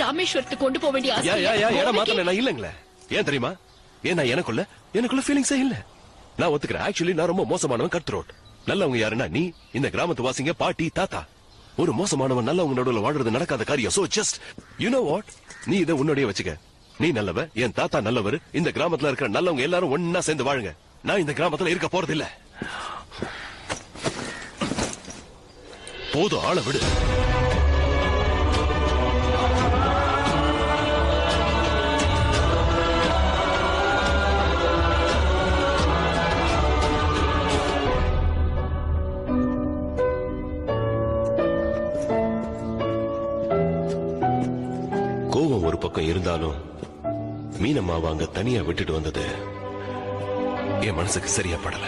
ராமேஸ்வரத்துக்கு கொண்டு போக வேண்டிய இடம் மாத்தல நான் இல்லங்களே. ஏன் தெரியுமா? ஏன்னா எனக்குள்ள ஃபீலிங்ஸே இல்ல. நான் ஒத்துக்கிறேன். ஆக்சுவலி நான் ரொம்ப மோசமானவன். Cut throat. நல்லவங்க யாருன்னா நீ, இந்த கிராமத்து வாசிங்க, பாட்டி, தாத்தா. ஒரு மோசமானவன் நல்லவங்க நடுவுல வாழ்றது நடக்காத காரியம். So just you know what, நீ இதை உன்னுடைய வச்சுக்க. நீ நல்லவ, என் தாத்தா நல்லவர், இந்த கிராமத்துல இருக்கிற நல்லவங்க எல்லாரும் ஒன்னா சேர்ந்து வாழுங்க. நான் இந்த கிராமத்துல இருக்க போறது இல்ல. போதும், ஆளை விடு. கோவம் ஒரு பக்கம் இருந்தாலும் மீனம்மாவை அங்க தனியா விட்டுட்டு வந்தது என் மனசுக்கு சரியா படல.